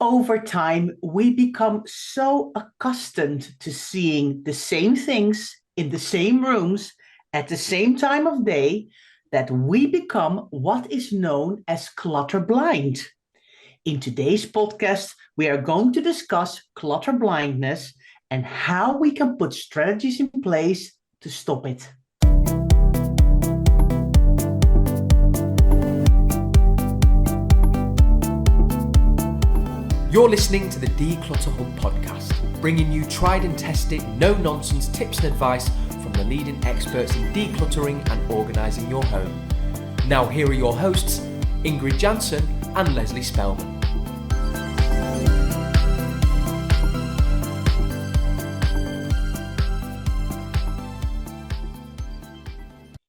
Over time, we become so accustomed to seeing the same things in the same rooms at the same time of day that we become what is known as clutter blind. In today's podcast, we are going to discuss clutter blindness and how we can put strategies in place to stop it. You're listening to the Declutter Hub podcast, bringing you tried and tested, no-nonsense tips and advice from the leading experts in decluttering and organising your home. Now here are your hosts, Ingrid Jansen and Leslie Spellman.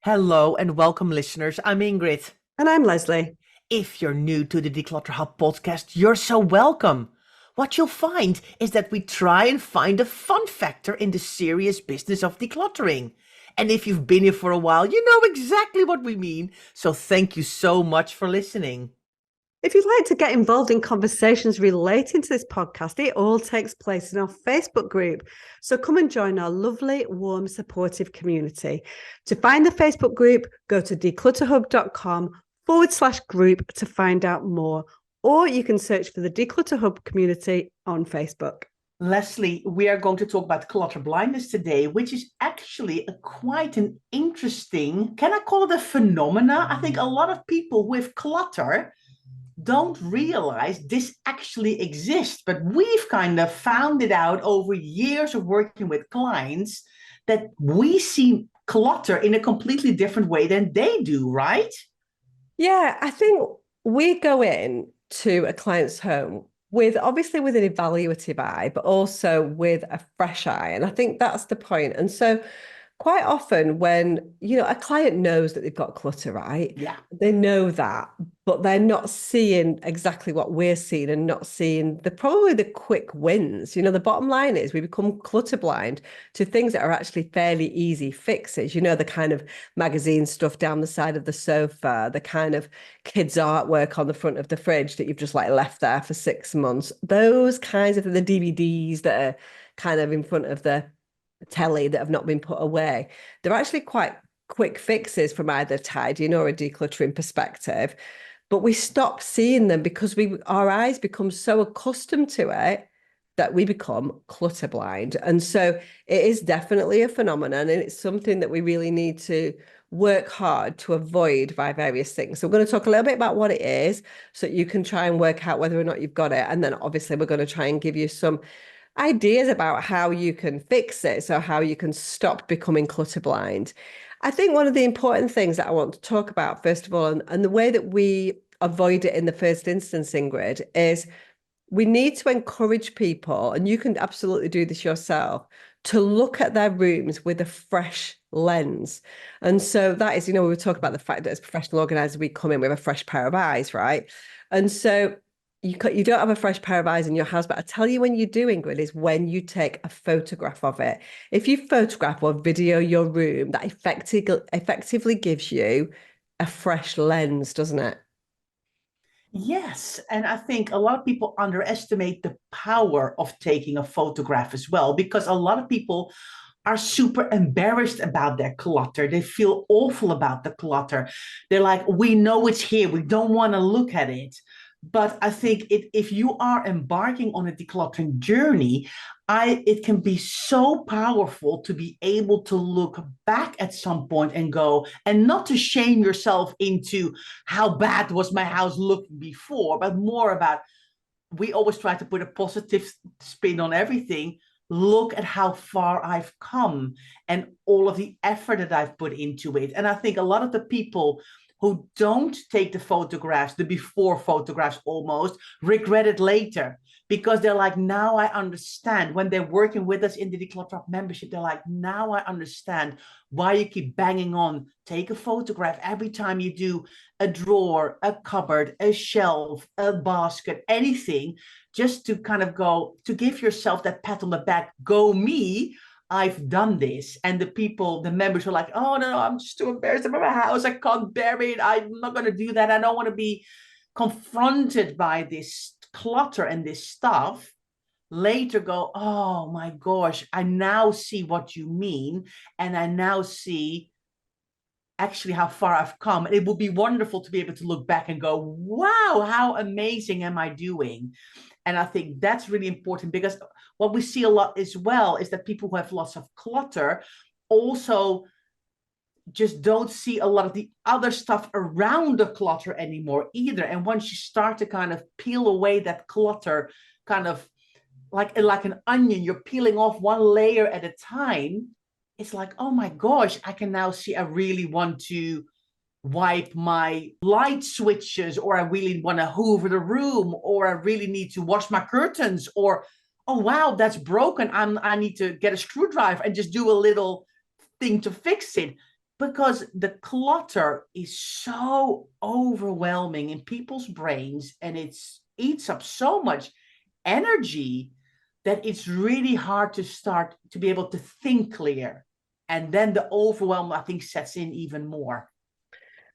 Hello and welcome, listeners. I'm Ingrid. And I'm Leslie. If you're new to the Declutter Hub podcast, you're so welcome. What you'll find is that we try and find a fun factor in the serious business of decluttering. And if you've been here for a while, you know exactly what we mean. So thank you so much for listening. If you'd like to get involved in conversations relating to this podcast, it all takes place in our Facebook group. So come and join our lovely, warm, supportive community. To find the Facebook group, go to declutterhub.com/group to find out more, or you can search for the Declutter Hub community on Facebook. Leslie, we are going to talk about clutter blindness today, which is actually quite an interesting, can I call it a phenomena? I think a lot of people with clutter don't realize this actually exists, but we've kind of found it out over years of working with clients that we see clutter in a completely different way than they do, right? Yeah, I think we go in to a client's home with an evaluative eye, but also with a fresh eye. And I think that's the point. And so quite often when, a client knows that they've got clutter, right? Yeah. They know that, but they're not seeing exactly what we're seeing and not seeing probably the quick wins. The bottom line is we become clutter blind to things that are actually fairly easy fixes. The kind of magazine stuff down the side of the sofa, the kind of kids' artwork on the front of the fridge that you've just left there for 6 months. Those kinds of the DVDs that are kind of in front of the telly that have not been put away. They're actually quite quick fixes from either tidying or a decluttering perspective, but we stop seeing them because our eyes become so accustomed to it that we become clutter blind. And so it is definitely a phenomenon, and it's something that we really need to work hard to avoid by various things. So we're going to talk a little bit about what it is so that you can try and work out whether or not you've got it. And then obviously we're going to try and give you some ideas about how you can fix it, so how you can stop becoming clutter blind. I think one of the important things that I want to talk about, first of all, and the way that we avoid it in the first instance, Ingrid, is we need to encourage people, and you can absolutely do this yourself, to look at their rooms with a fresh lens. And so that is, we were talking about the fact that as professional organisers, we come in with a fresh pair of eyes, right? And so you don't have a fresh pair of eyes in your house, but I tell you when you do, Ingrid, is when you take a photograph of it. If you photograph or video your room, that effectively gives you a fresh lens, doesn't it? Yes, and I think a lot of people underestimate the power of taking a photograph as well, because a lot of people are super embarrassed about their clutter. They feel awful about the clutter. They're like, we know it's here. We don't want to look at it. But I think if you are embarking on a decluttering journey, it can be so powerful to be able to look back at some point and go, and not to shame yourself into how bad was my house looking before, but more about, we always try to put a positive spin on everything. Look at how far I've come and all of the effort that I've put into it. And I think a lot of the people who don't take the photographs, the before photographs almost, regret it later, because they're like, now I understand. When they're working with us in the Declutter Hub membership, they're like, now I understand why you keep banging on. Take a photograph every time you do a drawer, a cupboard, a shelf, a basket, anything, just to kind of go, to give yourself that pat on the back, go me, I've done this. And the members are like, oh, no, I'm just too embarrassed about my house. I can't bear it. I'm not going to do that. I don't want to be confronted by this clutter and this stuff later go, oh my gosh, I now see what you mean. And I now see actually how far I've come. It would be wonderful to be able to look back and go, wow, how amazing am I doing? And I think that's really important, because what we see a lot as well is that people who have lots of clutter also just don't see a lot of the other stuff around the clutter anymore either. And once you start to kind of peel away that clutter, kind of like an onion, you're peeling off one layer at a time. It's like, oh my gosh, I can now see I really want to wipe my light switches, or I really want to hoover the room, or I really need to wash my curtains, or oh wow, that's broken. I need to get a screwdriver and just do a little thing to fix it, because the clutter is so overwhelming in people's brains, and it eats up so much energy that it's really hard to start to be able to think clear. And then the overwhelm, I think, sets in even more.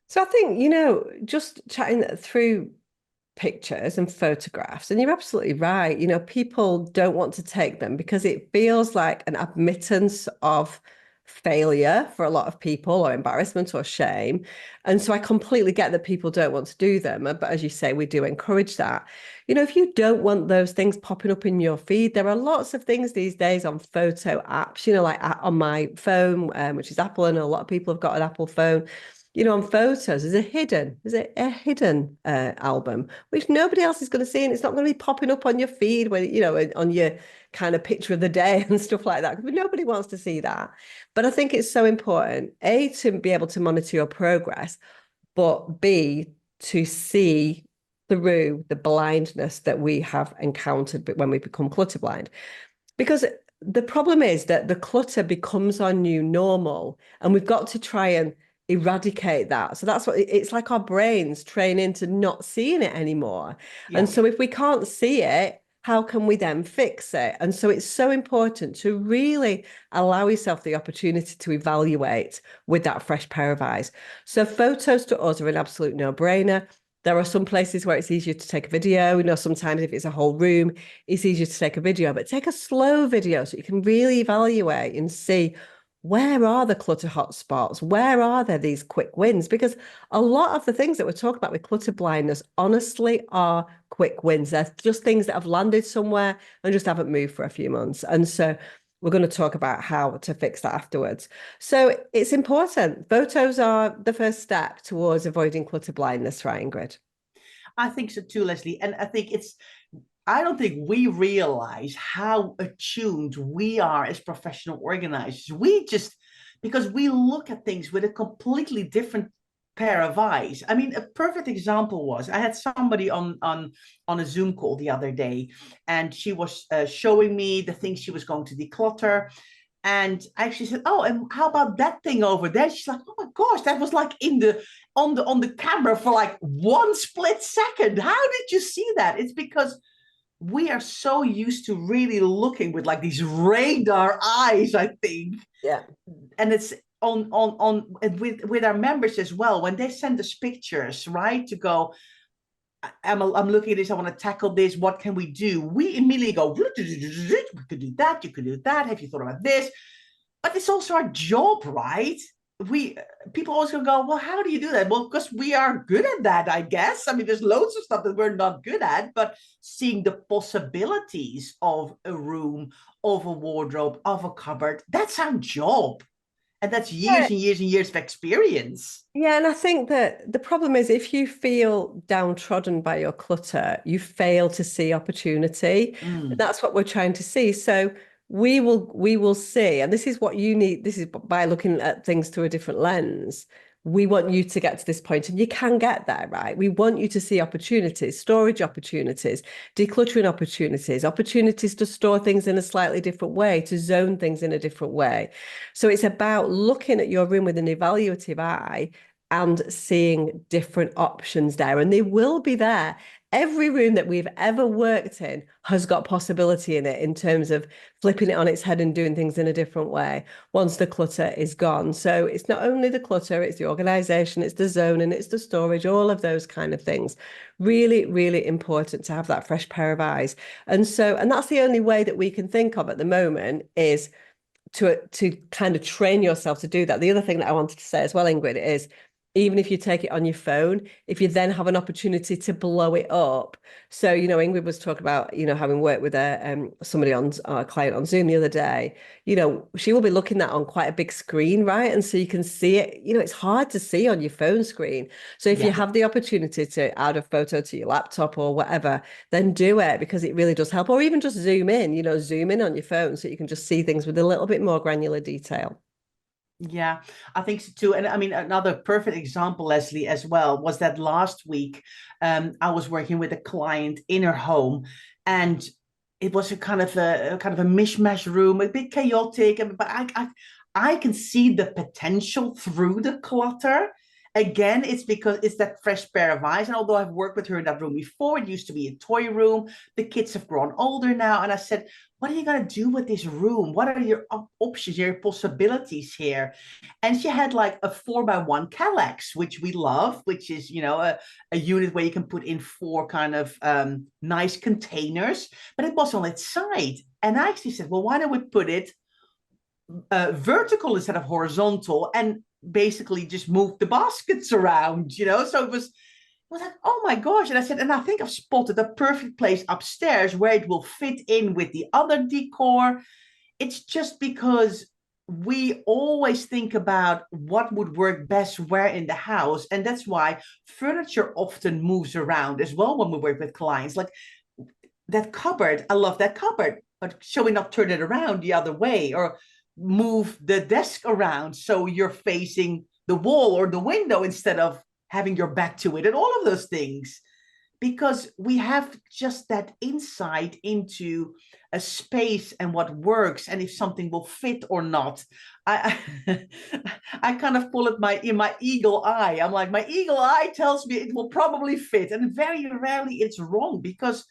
So I think, just chatting through pictures and photographs, and you're absolutely right. People don't want to take them because it feels like an admittance of failure for a lot of people, or embarrassment or shame. And so I completely get that people don't want to do them. But as you say, we do encourage that. If you don't want those things popping up in your feed, there are lots of things these days on photo apps, like on my phone, which is Apple, and a lot of people have got an Apple phone. On photos, there's a hidden album, which nobody else is going to see, and it's not going to be popping up on your feed when, on your kind of picture of the day and stuff like that, because nobody wants to see that. But I think it's so important, A, to be able to monitor your progress, but B, to see through the blindness that we have encountered when we become clutter blind. Because the problem is that the clutter becomes our new normal, and we've got to try and eradicate that. So that's what it's like, our brains train into not seeing it anymore. Yeah. And so if we can't see it, how can we then fix it? And so it's so important to really allow yourself the opportunity to evaluate with that fresh pair of eyes. So photos to us are an absolute no-brainer. There are some places where it's easier to take a video. Sometimes if it's a whole room, it's easier to take a video, but take a slow video so you can really evaluate and see, where are the clutter hotspots? Where are there these quick wins? Because a lot of the things that we're talking about with clutter blindness, honestly, are quick wins. They're just things that have landed somewhere and just haven't moved for a few months. And so we're going to talk about how to fix that afterwards. So it's important. Photos are the first step towards avoiding clutter blindness, right, Ingrid? I think so too, Leslie. And I don't think we realize how attuned we are as professional organizers. Because we look at things with a completely different pair of eyes. I mean, a perfect example was, I had somebody on a Zoom call the other day, and she was showing me the things she was going to declutter. And I actually said, oh, and how about that thing over there? She's like, oh my gosh, that was like on the camera for like one split second. How did you see that? It's because we are so used to really looking with like these radar eyes, I think. Yeah. And it's on with our members as well. When they send us pictures, right, to go, I'm looking at this, I want to tackle this, what can we do? We immediately go, we could do that, you could do that. Have you thought about this? But it's also our job, right? People always go, well, how do you do that? Well, because we are good at that, I guess. I mean, there's loads of stuff that we're not good at, but seeing the possibilities of a room, of a wardrobe, of a cupboard, that's our job. And that's years and years and years of experience. Yeah, and I think that the problem is, if you feel downtrodden by your clutter, you fail to see opportunity. And that's what we're trying to see. So we will see, and this is what you need. This is by looking at things through a different lens. We want you to get to this point, and you can get there, right? We want you to see opportunities, storage opportunities, decluttering opportunities, opportunities to store things in a slightly different way, to zone things in a different way. So it's about looking at your room with an evaluative eye and seeing different options there, and they will be there. Every room that we've ever worked in has got possibility in it in terms of flipping it on its head and doing things in a different way once the clutter is gone. So it's not only the clutter, it's the organization, it's the zoning, it's the storage, all of those kind of things. Really, really important to have that fresh pair of eyes. And that's the only way that we can think of at the moment is to kind of train yourself to do that. The other thing that I wanted to say as well, Ingrid, is even if you take it on your phone, if you then have an opportunity to blow it up. So, Ingrid was talking about, having worked with somebody on a client on Zoom the other day, she will be looking at on quite a big screen, right? And so you can see it, it's hard to see on your phone screen. So if you have the opportunity to add a photo to your laptop or whatever, then do it because it really does help. Or even just zoom in on your phone so you can just see things with a little bit more granular detail. Yeah, I think so too. And I mean, another perfect example, Leslie, as well, was that last week I was working with a client in her home, and it was a kind of a mishmash room, a bit chaotic, but I can see the potential through the clutter. Again, it's because it's that fresh pair of eyes. And although I've worked with her in that room before, it used to be a toy room. The kids have grown older now. And I said, what are you going to do with this room? What are your options, your possibilities here? And she had like a 4x1 Kallax, which we love, which is, a unit where you can put in four kind of nice containers, but it was on its side. And I actually said, well, why don't we put it vertical instead of horizontal and basically just move the baskets around, So it was like, oh my gosh. And I said, and I think I've spotted a perfect place upstairs where it will fit in with the other decor. It's just because we always think about what would work best where in the house. And that's why furniture often moves around as well when we work with clients. Like that cupboard, I love that cupboard, but shall we not turn it around the other way or move the desk around so you're facing the wall or the window instead of having your back to it and all of those things? Because we have just that insight into a space and what works and if something will fit or not. I I kind of call it my eagle eye. I'm like, my eagle eye tells me it will probably fit, and very rarely it's wrong because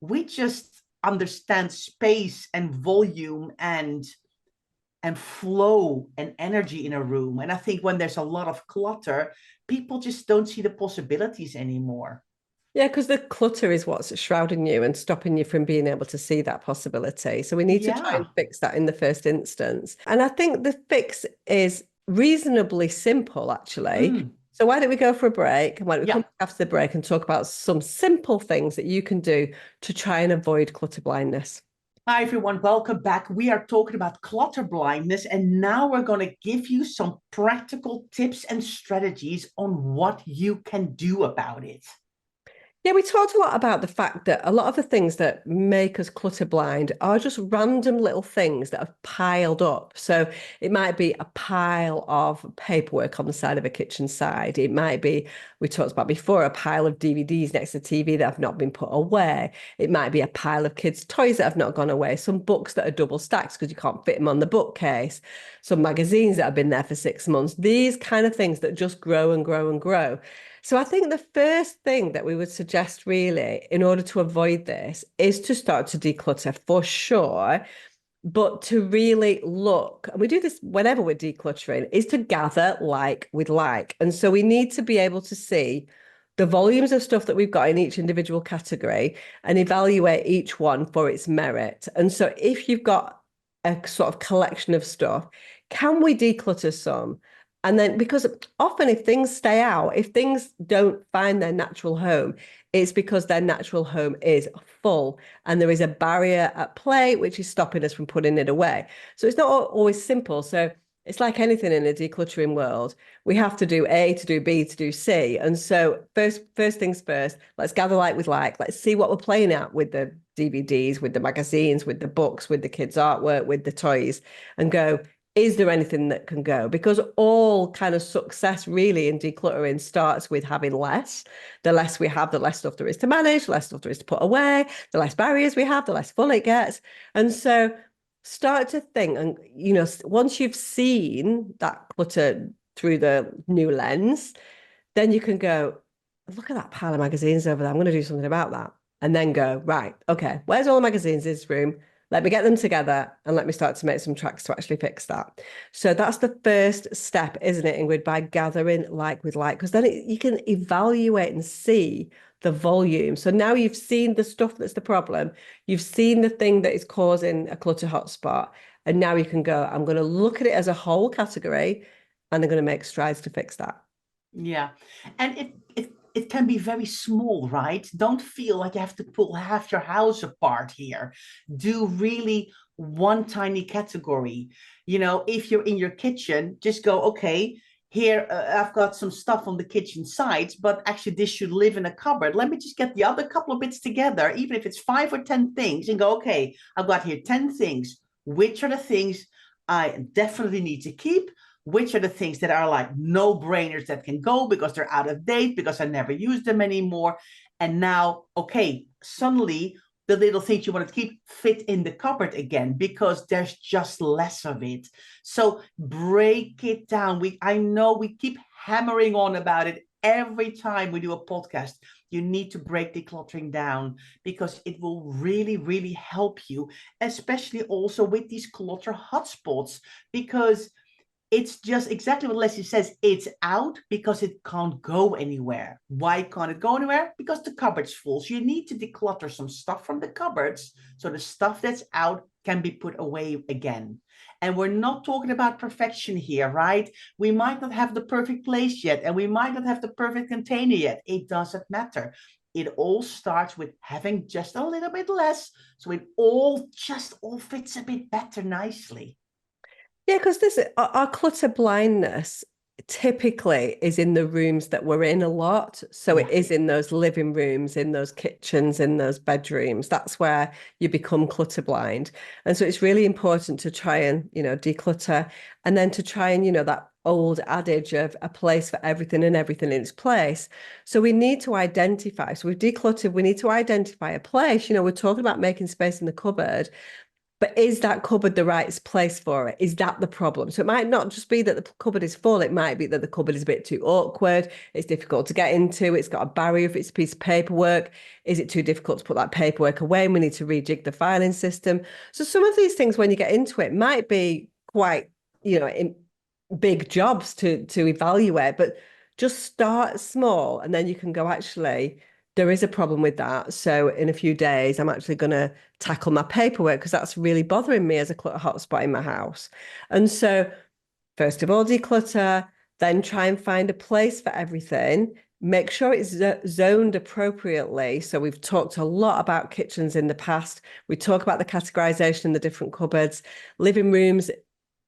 we just understand space and volume and flow and energy in a room. And I think when there's a lot of clutter, people just don't see the possibilities anymore. Yeah, because the clutter is what's shrouding you and stopping you from being able to see that possibility. So we need to try and Yeah. fix that in the first instance. And I think the fix is reasonably simple, actually. Mm. So why don't we go for a break? And why don't we come Yeah. back after the break and talk about some simple things that you can do to try and avoid clutter blindness? Hi, everyone. Welcome back. We are talking about clutter blindness, and now we're going to give you some practical tips and strategies on what you can do about it. Yeah, we talked a lot about the fact that a lot of the things that make us clutter blind are just random little things that have piled up. So it might be a pile of paperwork on the side of a kitchen side. It might be, we talked about before, a pile of DVDs next to the TV that have not been put away. It might be a pile of kids' toys that have not gone away. Some books that are double stacked because you can't fit them on the bookcase. Some magazines that have been there for 6 months. These kind of things that just grow and grow and grow. So I think the first thing that we would suggest really in order to avoid this is to start to declutter for sure, but to really look, and we do this whenever we're decluttering, is to gather like with like. And so we need to be able to see the volumes of stuff that we've got in each individual category and evaluate each one for its merit. And so if you've got a sort of collection of stuff, can we declutter some? And then, because often if things stay out, if things don't find their natural home, it's because their natural home is full and there is a barrier at play, which is stopping us from putting it away. So it's not always simple. So it's like anything in a decluttering world. We have to do A to do B to do C. And so first things first, let's gather like with like. Let's see what we're playing at with the DVDs, with the magazines, with the books, with the kids' artwork, with the toys, and go, is there anything that can go? Because all kind of success really in decluttering starts with having less. The less we have, the less stuff there is to manage, the less stuff there is to put away, the less barriers we have, the less fun it gets. And so start to think, and once you've seen that clutter through the new lens, then you can go, look at that pile of magazines over there. I'm going to do something about that. And then go, right, okay, where's all the magazines in this room? Let me get them together and let me start to make some tracks to actually fix that. So that's the first step, isn't it, Ingrid, by gathering like with like, because then you can evaluate and see the volume. So now you've seen the stuff that's the problem, you've seen the thing that is causing a clutter hotspot, and now you can go, I'm going to look at it as a whole category and I'm going to make strides to fix that. Yeah. And it can be very small, right? Don't feel like you have to pull half your house apart here. Do really one tiny category. You know, if you're in your kitchen, just go, okay, here I've got some stuff on the kitchen sides, but actually this should live in a cupboard. Let me just get the other couple of bits together, even if it's 5 or 10 things, and go, okay, I've got here 10 things. Which are the things I definitely need to keep? Which are the things that are like no brainers that can go because they're out of date, because I never use them anymore. And now, okay, suddenly the little things you want to keep fit in the cupboard again because there's just less of it. So break it down. I know we keep hammering on about it every time we do a podcast. You need to break decluttering down because it will really, really help you, especially also with these clutter hotspots, because it's just exactly what Leslie says. It's out because it can't go anywhere. Why can't it go anywhere? Because the cupboard's full. So you need to declutter some stuff from the cupboards so the stuff that's out can be put away again. And we're not talking about perfection here, right? We might not have the perfect place yet, and we might not have the perfect container yet. It doesn't matter. It all starts with having just a little bit less, so it all fits a bit better nicely. Yeah, because this our clutter blindness typically is in the rooms that we're in a lot. So it Yeah. is in those living rooms, in those kitchens, in those bedrooms. That's where you become clutter blind. And so it's really important to try and, declutter, and then to try and, that old adage of a place for everything and everything in its place. So we need to identify. So we've decluttered, we need to identify a place. We're talking about making space in the cupboard. But is that cupboard the right place for it? Is that the problem? So it might not just be that the cupboard is full. It might be that the cupboard is a bit too awkward. It's difficult to get into. It's got a barrier if it's a piece of paperwork. Is it too difficult to put that paperwork away? And we need to rejig the filing system. So some of these things, when you get into it, might be quite, in big jobs to evaluate, but just start small and then you can go, actually, there is a problem with that. So in a few days, I'm actually going to tackle my paperwork because that's really bothering me as a clutter hotspot in my house. And so, first of all, declutter, then try and find a place for everything. Make sure it's zoned appropriately. So we've talked a lot about kitchens in the past. We talk about the categorization in the different cupboards. Living rooms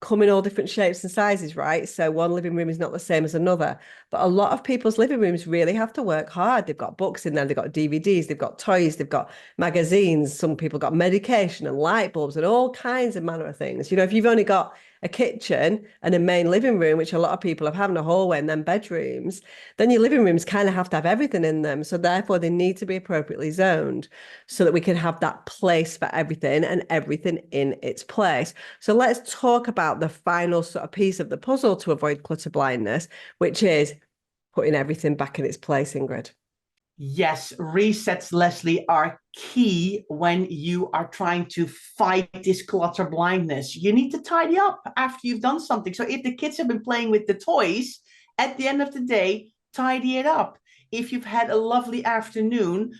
come in all different shapes and sizes, right? So one living room is not the same as another. But a lot of people's living rooms really have to work hard. They've got books in there, they've got DVDs, they've got toys, they've got magazines. Some people got medication and light bulbs and all kinds of manner of things. If you've only got a kitchen and a main living room, which a lot of people have having a hallway and then bedrooms, then your living rooms kind of have to have everything in them. So therefore they need to be appropriately zoned so that we can have that place for everything and everything in its place. So let's talk about the final sort of piece of the puzzle to avoid clutter blindness, which is putting everything back in its place, Ingrid. Yes, resets, Leslie, are key when you are trying to fight this clutter blindness. You need to tidy up after you've done something. So if the kids have been playing with the toys, at the end of the day, tidy it up. If you've had a lovely afternoon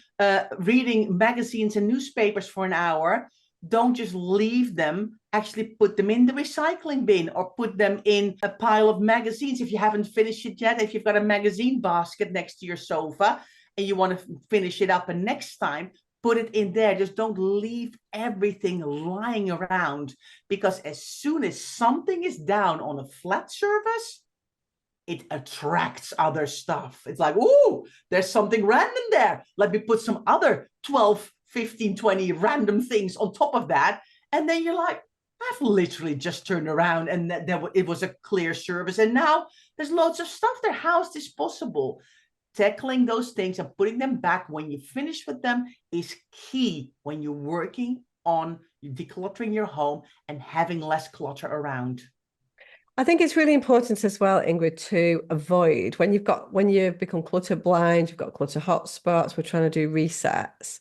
reading magazines and newspapers for an hour, don't just leave them. Actually put them in the recycling bin or put them in a pile of magazines if you haven't finished it yet. If you've got a magazine basket next to your sofa, and you want to finish it up, and next time put it in there. Just don't leave everything lying around, because as soon as something is down on a flat surface, it attracts other stuff. It's like, oh, there's something random there. Let me put some other 12, 15, 20 random things on top of that. And then you're like, I've literally just turned around and it was a clear surface. And now there's loads of stuff there. How is this possible? Tackling those things and putting them back when you finish with them is key when you're working on decluttering your home and having less clutter around. I think it's really important as well, Ingrid, to avoid when you've become clutter blind, you've got clutter hotspots, we're trying to do resets.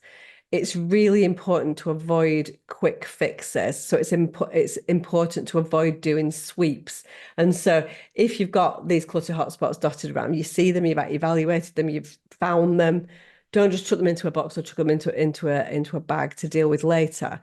It's really important to avoid quick fixes. So it's important to avoid doing sweeps. And so if you've got these clutter hotspots dotted around, you see them, you've evaluated them, you've found them, don't just chuck them into a box or chuck them into a bag to deal with later.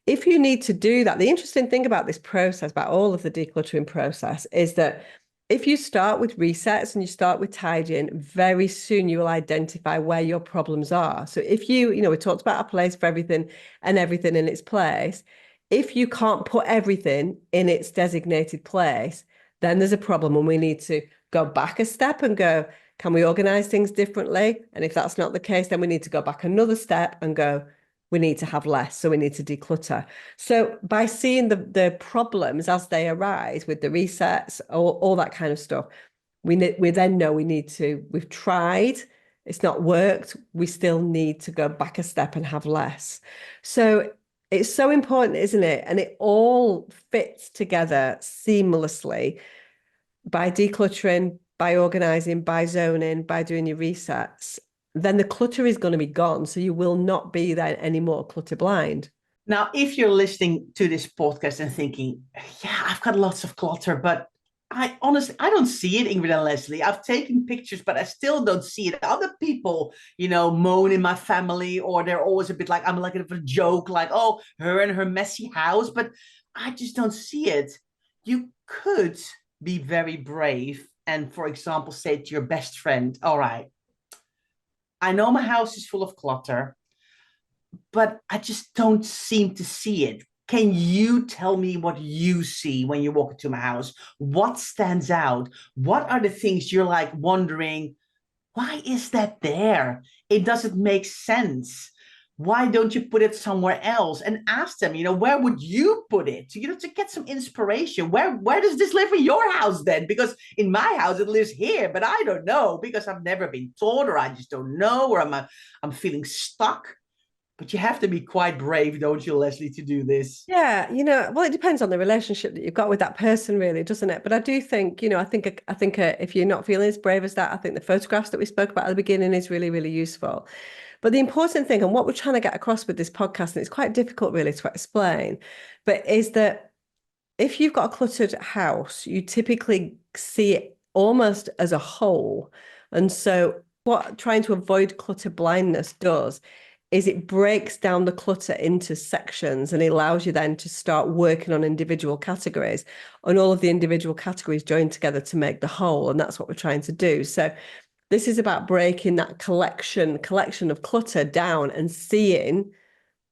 If you need to do that, the interesting thing about this process, about all of the decluttering process, is that if you start with resets and you start with tidying, very soon you will identify where your problems are. So if we talked about a place for everything and everything in its place. If you can't put everything in its designated place, then there's a problem and we need to go back a step and go, can we organize things differently? And if that's not the case, then we need to go back another step and go, we need to have less, so we need to declutter. So by seeing the problems as they arise with the resets, all that kind of stuff, we then know we've tried, it's not worked, we still need to go back a step and have less. So it's so important, isn't it? And it all fits together seamlessly by decluttering, by organizing, by zoning, by doing your resets. Then the clutter is going to be gone. So you will not be then anymore clutter blind. Now, if you're listening to this podcast and thinking, yeah, I've got lots of clutter, but I honestly, I don't see it, Ingrid and Leslie. I've taken pictures, but I still don't see it. Other people, moan in my family, or they're always a bit like, I'm like a joke, like, oh, her and her messy house, but I just don't see it. You could be very brave and, for example, say to your best friend, all right, I know my house is full of clutter, but I just don't seem to see it. Can you tell me what you see when you walk into my house? What stands out? What are the things you're like wondering, why is that there? It doesn't make sense. Why don't you put it somewhere else? And ask them, where would you put it? To get some inspiration. Where does this live in your house then? Because in my house, it lives here, but I don't know because I've never been taught, or I just don't know, or I'm feeling stuck. But you have to be quite brave, don't you, Leslie, to do this? Yeah, well, it depends on the relationship that you've got with that person, really, doesn't it? But I do think, I think if you're not feeling as brave as that, I think the photographs that we spoke about at the beginning is really, really useful. But the important thing, and what we're trying to get across with this podcast, and it's quite difficult really to explain, but is that if you've got a cluttered house, you typically see it almost as a whole. And so what trying to avoid clutter blindness does is it breaks down the clutter into sections and it allows you then to start working on individual categories, and all of the individual categories join together to make the whole. And that's what we're trying to do. So this is about breaking that collection of clutter down and seeing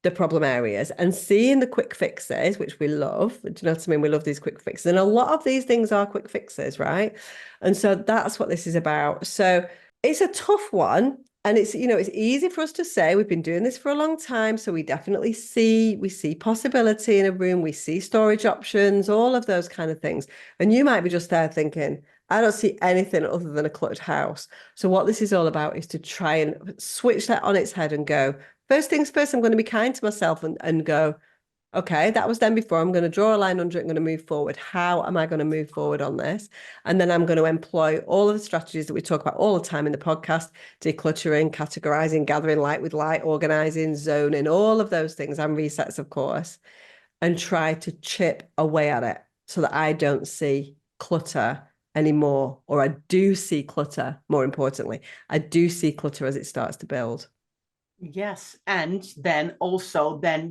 the problem areas and seeing the quick fixes, which we love. Do you know what I mean? We love these quick fixes. And a lot of these things are quick fixes, right? And so that's what this is about. So it's a tough one. And it's easy for us to say we've been doing this for a long time. So we definitely see possibility in a room. We see storage options, all of those kind of things. And you might be just there thinking, I don't see anything other than a cluttered house. So what this is all about is to try and switch that on its head and go, first things first, I'm going to be kind to myself and go, okay, that was done before. I'm going to draw a line under it. I'm going to move forward. How am I going to move forward on this? And then I'm going to employ all of the strategies that we talk about all the time in the podcast: decluttering, categorizing, gathering light with light, organizing, zoning, all of those things, and resets, of course, and try to chip away at it so that I don't see clutter anymore, or I do see clutter. More importantly, I do see clutter as it starts to build. Yes. And then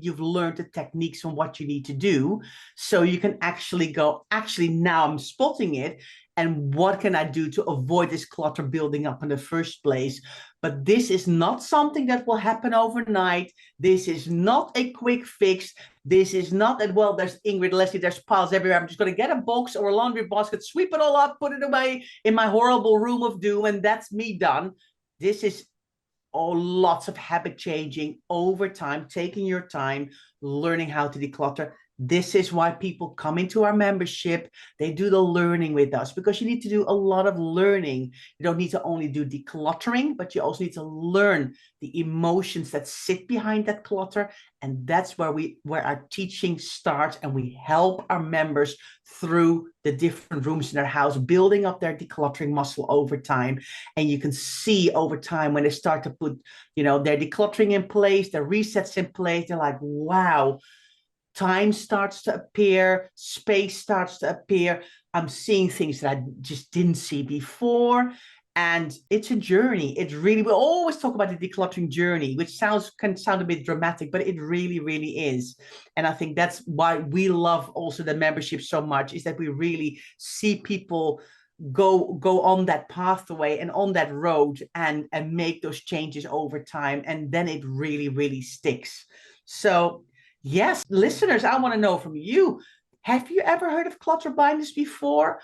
you've learned the techniques on what you need to do. So you can actually go, actually, now I'm spotting it. And what can I do to avoid this clutter building up in the first place? But this is not something that will happen overnight. This is not a quick fix. This is not that, well, there's Ingrid, Leslie, there's piles everywhere. I'm just going to get a box or a laundry basket, sweep it all up, put it away in my horrible room of doom, and that's me done. This is lots of habit changing over time, taking your time, learning how to declutter. This is why people come into our membership. They do the learning with us because you need to do a lot of learning. You don't need to only do decluttering, but you also need to learn the emotions that sit behind that clutter. And that's where our teaching starts, and we help our members through the different rooms in their house, building up their decluttering muscle over time. And you can see over time when they start to put, their decluttering in place, their resets in place, they're like, wow, time starts to appear, space starts to appear. I'm seeing things that I just didn't see before. And it's a journey. We always talk about the decluttering journey, which can sound a bit dramatic, but it really, really is. And I think that's why we love also the membership so much, is that we really see people go on that pathway and on that road and make those changes over time. And then it really, really sticks. So yes, listeners, I want to know from you, have you ever heard of clutter blindness before?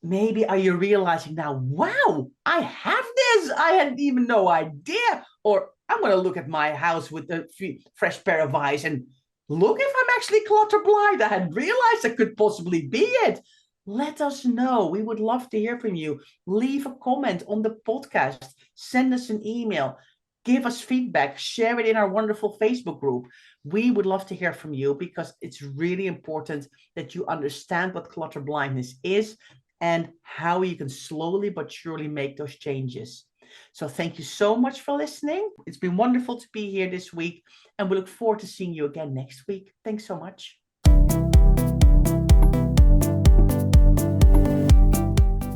Maybe are you realizing now, wow, I have this. I had even no idea. Or I'm going to look at my house with a fresh pair of eyes and look if I'm actually clutter blind. I hadn't realized that could possibly be it. Let us know. We would love to hear from you. Leave a comment on the podcast. Send us an email. Give us feedback. Share it in our wonderful Facebook group. We would love to hear from you because it's really important that you understand what clutter blindness is and how you can slowly but surely make those changes. So thank you so much for listening. It's been wonderful to be here this week, and we look forward to seeing you again next week. Thanks so much.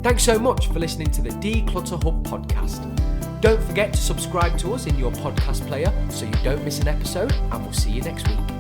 Thanks so much for listening to the Declutter Hub podcast. Don't forget to subscribe to us in your podcast player so you don't miss an episode, and we'll see you next week.